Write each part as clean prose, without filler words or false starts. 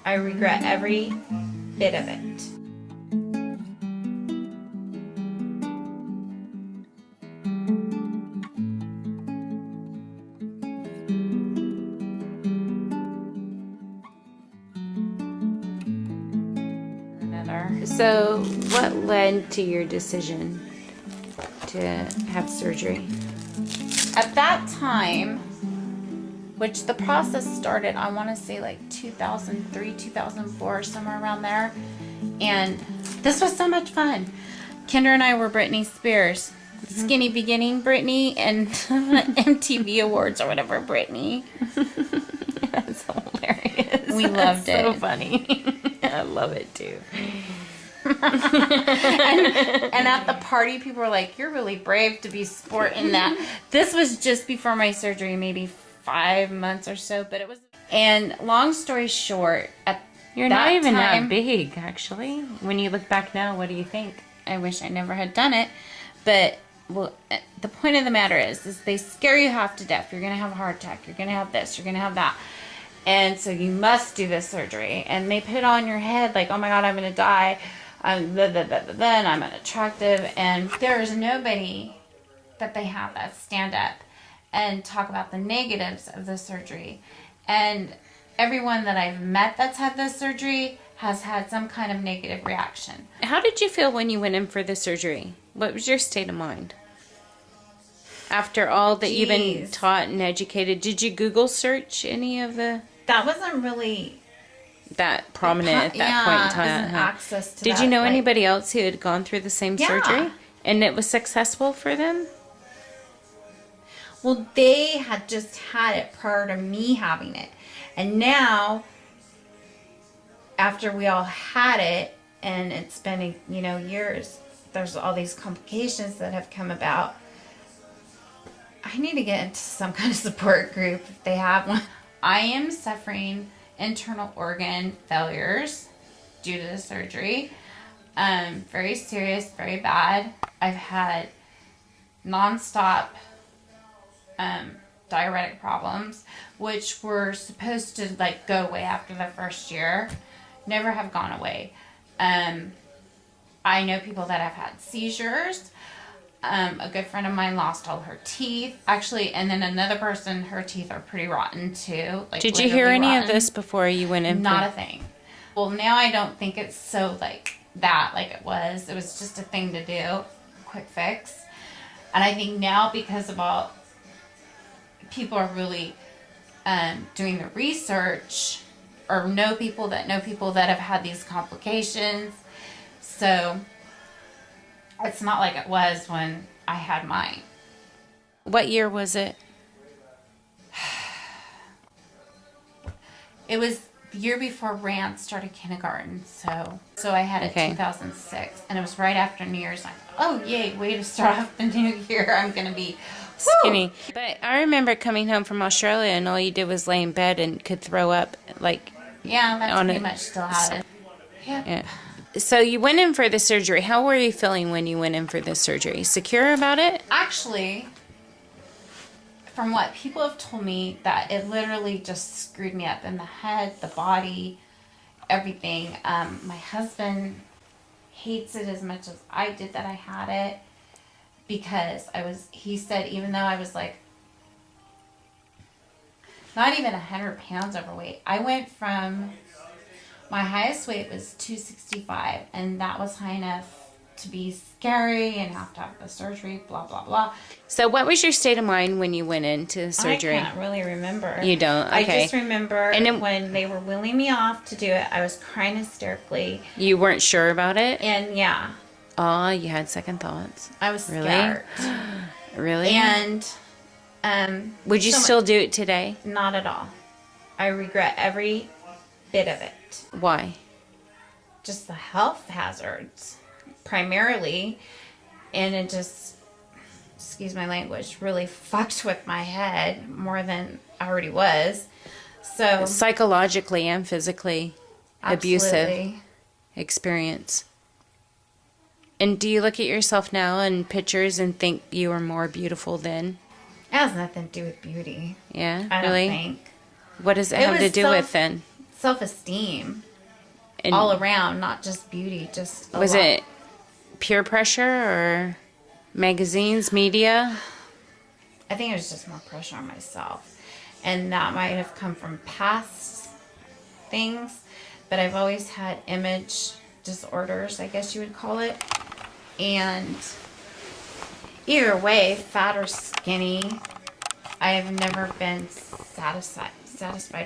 I regret every bit of it. So, what led to your decision to have surgery? At that time, which the process started, I want to say like 2003, 2004, somewhere around there. And this was so much fun. Kendra and I were Britney Spears. Skinny Beginning Britney and MTV Awards or whatever Britney. That's hilarious. We loved it. So funny. I love it too. and at the party, people were like, "You're really brave to be sporting that." This was just before my surgery, maybe 5 months or so, but it was. And long story short, at You're that not even time, that big, actually. When you look back now, what do you think? I wish I never had done it, but well, the point of the matter is they scare you half to death. You're gonna have a heart attack. You're gonna have this. You're gonna have that. And so you must do this surgery. And they put it on your head like, oh my God, I'm going to die. Then I'm unattractive. And there is nobody that they have that stand up and talk about the negatives of the surgery. And everyone that I've met that's had this surgery has had some kind of negative reaction. How did you feel when you went in for the surgery? What was your state of mind? After all that you've been taught and educated, did you Google search any of the... That wasn't really that prominent at that point in time. Wasn't access to Did that, you know like, anybody else who had gone through the same surgery? And it was successful for them? Well, they had just had it prior to me having it. And now, after we all had it, and it's been, years, there's all these complications that have come about. I need to get into some kind of support group if they have one. I am suffering internal organ failures due to the surgery. Very serious, very bad. I've had nonstop diuretic problems, which were supposed to go away after the first year. Never have gone away. I know people that have had seizures. A good friend of mine lost all her teeth. Actually, and then another person, her teeth are pretty rotten too. Did you hear any of this before you went in? Not a thing. Well, now I don't think it's so like it was. It was just a thing to do. Quick fix. And I think now because of all, people are really doing the research or know people that have had these complications. So it's not like it was when I had mine. What year was it? It was the year before Rand started kindergarten. So I had it 2006. And it was right after New Year's. I thought, oh, yay, way to start off the new year. I'm going to be skinny. Woo! But I remember coming home from Australia and all you did was lay in bed and could throw up Yeah, that's pretty much still how it is. Yep. Yeah. So you went in for the surgery. How were you feeling when you went in for the surgery? Secure about it? Actually, from what people have told me, that it literally just screwed me up in the head, the body, everything. My husband hates it as much as I did that I had it because he said even though I was not even 100 pounds overweight, I went from... My highest weight was 265, and that was high enough to be scary and have to have the surgery, blah, blah, blah. So what was your state of mind when you went into surgery? I can't really remember. You don't? Okay. I just remember when they were wheeling me off to do it, I was crying hysterically. You weren't sure about it? And yeah. Oh, you had second thoughts. I was scared. Really? And would you still do it today? Not at all. I regret every bit of it. Why? Just the health hazards, primarily, and it just, excuse my language, really fucked with my head more than I already was. So psychologically and physically abusive absolutely. Experience. And do you look at yourself now in pictures and think you were more beautiful then? It has nothing to do with beauty. Yeah, I really? don't think. What does it have to do with then? self-esteem And all around, not just beauty, just was it peer pressure or magazines, media? I think it was just more pressure on myself. And that might have come from past things, but I've always had image disorders, I guess you would call it. And either way, fat or skinny, I have never been satisfied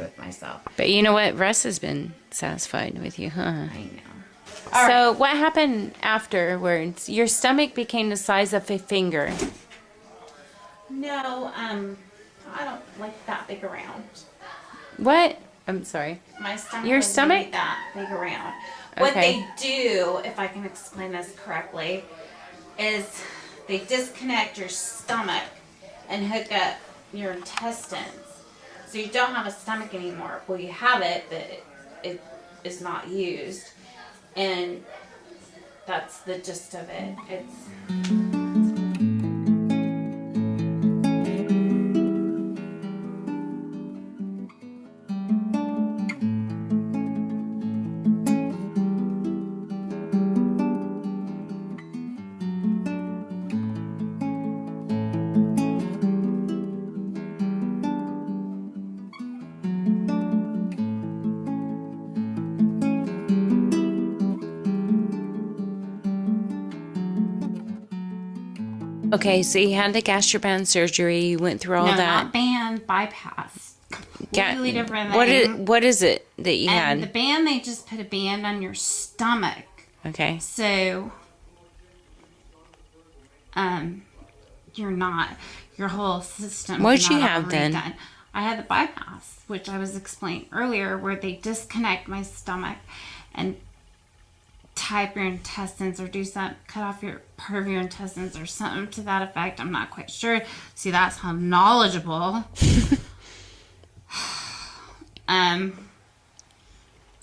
with myself. But you know what? Russ has been satisfied with you, huh? I know. So what happened afterwards? Your stomach became the size of a finger. No, I don't like that big around. What? I'm sorry. My stomach. Your was stomach? really that big around. What Okay. they do, if I can explain this correctly, is they disconnect your stomach and hook up your intestines. So you don't have a stomach anymore. Well, you have it, but it is not used. And that's the gist of it. Okay, so you had the gastric surgery. You went through all no, that. not band, bypass. Completely different thing. What is it that you And had? the band, they just put a band on your stomach. Okay. So, your whole system. What'd you have then? I had the bypass, which I was explaining earlier, where they disconnect my stomach and type your intestines or do something, cut off your part of your intestines or something to that effect. I'm not quite sure. See, that's how knowledgeable the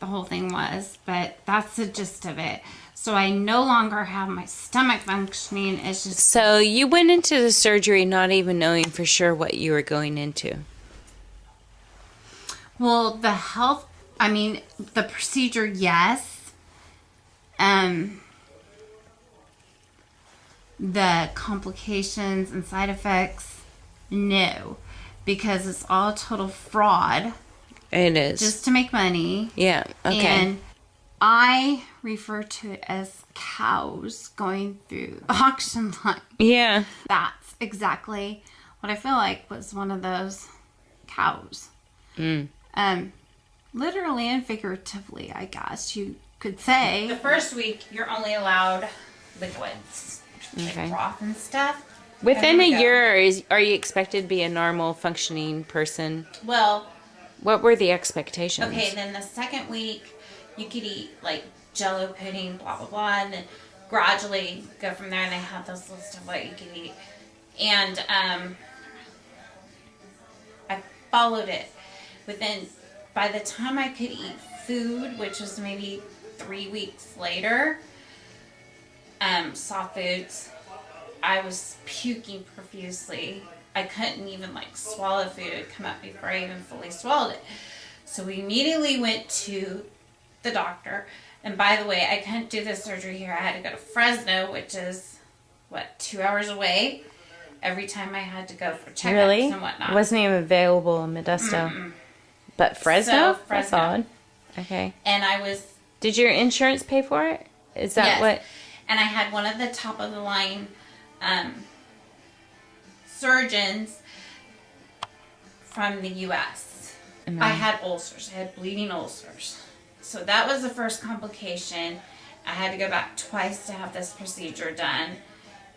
whole thing was, but that's the gist of it. So I no longer have my stomach functioning. It's just So you went into the surgery not even knowing for sure what you were going into. well, the procedure, yes. The complications and side effects, no, because it's all total fraud It is. just to make money. Yeah. Okay. And I refer to it as cows going through the auction line. Yeah. That's exactly what I feel like was one of those cows. Literally and figuratively, I guess you could say. The first week, you're only allowed liquids, Okay. like broth and stuff. Within And a then we go. year, are you expected to be a normal functioning person? Well, What were the expectations? okay, then the second week, you could eat like Jello pudding, blah blah blah, and then gradually go from there. And they have this list of what you can eat, and I followed it. By the time I could eat food, which was maybe 3 weeks later, soft foods, I was puking profusely. I couldn't even swallow food. It would come up before I even fully swallowed it. So we immediately went to the doctor. And by the way, I couldn't do this surgery here. I had to go to Fresno, which is 2 hours away. Every time I had to go for checkups Really? and whatnot. It wasn't even available in Modesto. But Fresno? So, That's Fresno. odd. Okay. And I was Did your insurance pay for it? Is that Yes. what? And I had one of the top of the line surgeons from the U.S. And I then- had ulcers. I had bleeding ulcers. So that was the first complication. I had to go back twice to have this procedure done.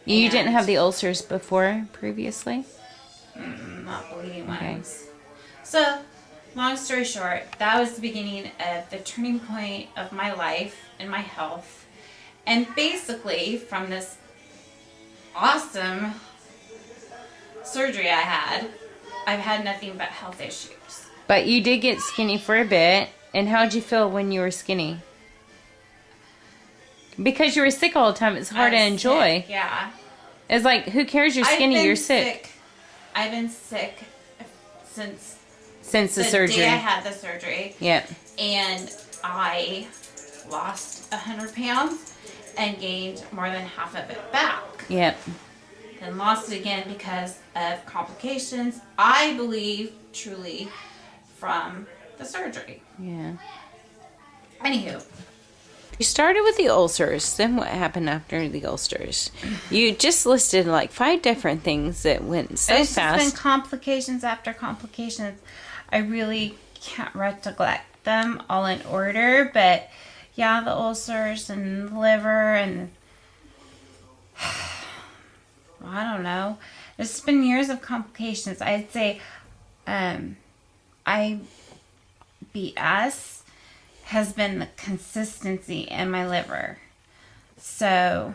You And- didn't have the ulcers before previously? not bleeding Okay. ones. So, long story short, that was the beginning of the turning point of my life and my health. And basically, from this awesome surgery I had, I've had nothing but health issues. But you did get skinny for a bit. And how'd you feel when you were skinny? Because you were sick all the time, it's hard to I was enjoy. sick, yeah. It's like, who cares you're I've skinny, been you're sick. I've been sick since Since the the surgery. day I had the surgery. Yep. And I lost 100 pounds and gained more than half of it back. Yep. Then lost it again because of complications, I believe, truly, from the surgery. Yeah. Anywho. You started with the ulcers. Then what happened after the ulcers? You just listed like 5 different things that went so It's fast. just been complications after complications. I really can't recollect them all in order, but yeah, the ulcers and the liver and I don't know. It's been years of complications. I'd say IBS has been the consistency in my liver. So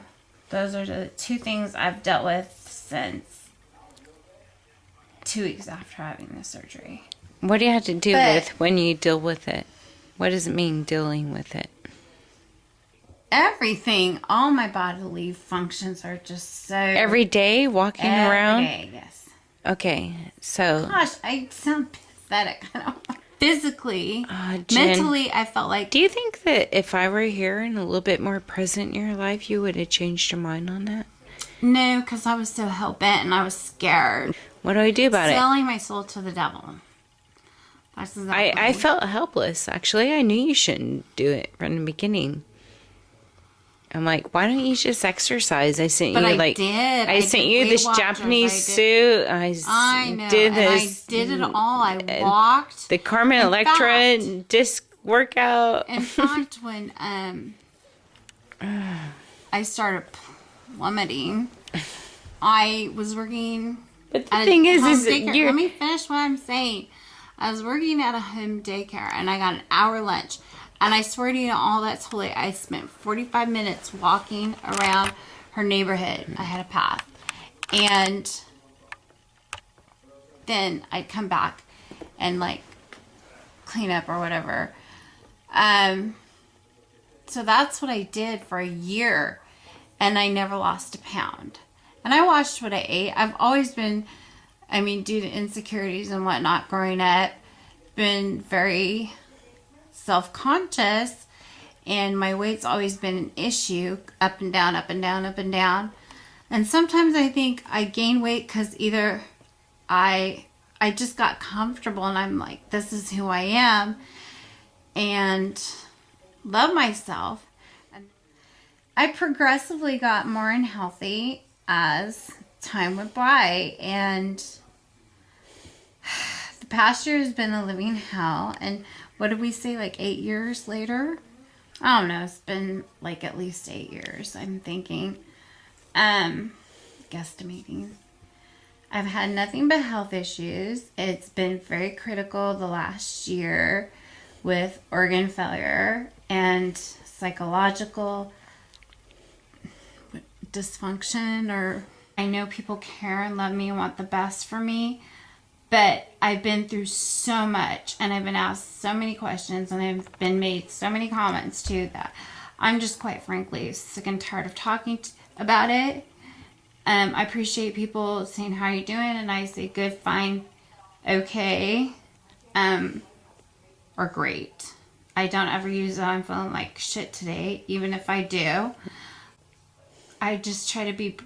those are the 2 things I've dealt with since 2 weeks after having the surgery. What do you have to do with when you deal with it? What does it mean, dealing with it? Everything, all my bodily functions are just so... Every day, walking around? Every day, yes. Okay, so... Gosh, I sound pathetic. I don't know. Physically, Jen, mentally, I felt like... Do you think that if I were here and a little bit more present in your life, you would have changed your mind on that? No, because I was so hell-bent and I was scared. What do I do about it? Selling my soul to the devil. That's exactly. I felt helpless. Actually, I knew you shouldn't do it from the beginning. I'm like, why don't you just exercise? I sent But you I like did. I sent you this Japanese suit. I know. Did and this. I did it all. I walked. The Carmen Electra disc workout. In fact, when I started plummeting, I was working. But the thing is daycare. Let me finish what I'm saying. I was working at a home daycare, and I got an hour lunch. And I swear to you, all that's holy, I spent 45 minutes walking around her neighborhood. I had a path. And then I'd come back and, like, clean up or whatever. So that's what I did for a year. And I never lost a pound. And I watched what I ate. I've always been, due to insecurities and whatnot growing up, been very self-conscious, and my weight's always been an issue, up and down, up and down, up and down. And sometimes I think I gain weight because either I just got comfortable and I'm like, this is who I am, and love myself. And I progressively got more unhealthy as time went by, and the past year has been a living hell. And what did we say, like 8 years later? I don't know. It's been like at least 8 years, I'm thinking. Guesstimating. I've had nothing but health issues. It's been very critical the last year with organ failure and psychological dysfunction. Or I know people care and love me and want the best for me. But I've been through so much, and I've been asked so many questions, and I've been made so many comments too, that I'm just quite frankly sick and tired of talking about it. I appreciate people saying, how are you doing? And I say good, fine, okay, or great. I don't ever use I'm feeling like shit today, even if I do. I just try to be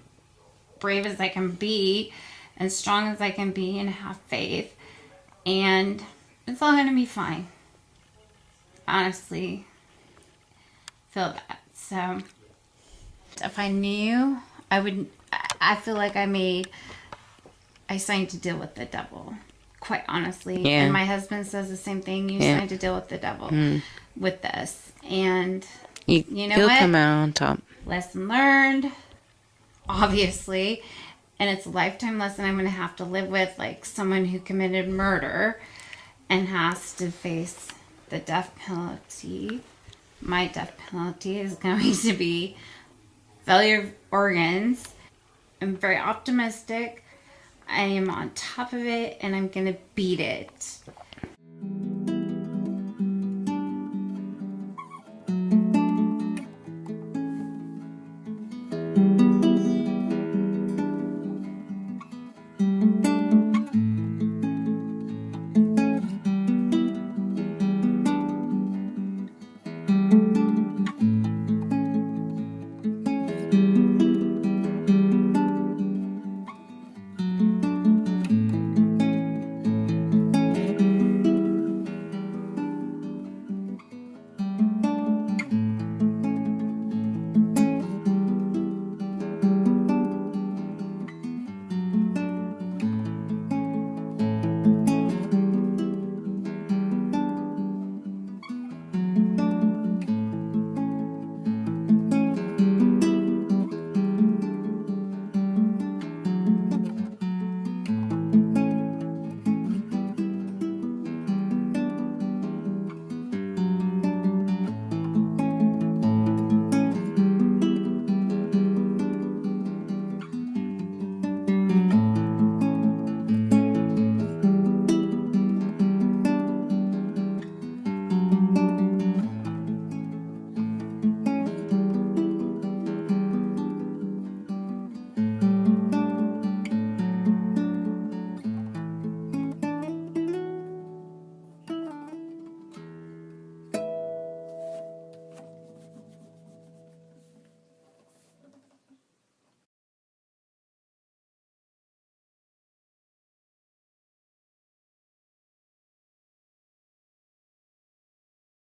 brave as I can be, and strong as I can be, and have faith, and it's all gonna be fine. Honestly, feel that. So if I knew, I feel like I signed to deal with the devil, quite honestly. Yeah. And my husband says the same thing. You signed to deal with the devil with this, and you know you'll what? come out on top. Lesson learned, obviously. And it's a lifetime lesson I'm going to have to live with, like someone who committed murder and has to face the death penalty. My death penalty is going to be failure of organs. I'm very optimistic. I am on top of it, and I'm going to beat it.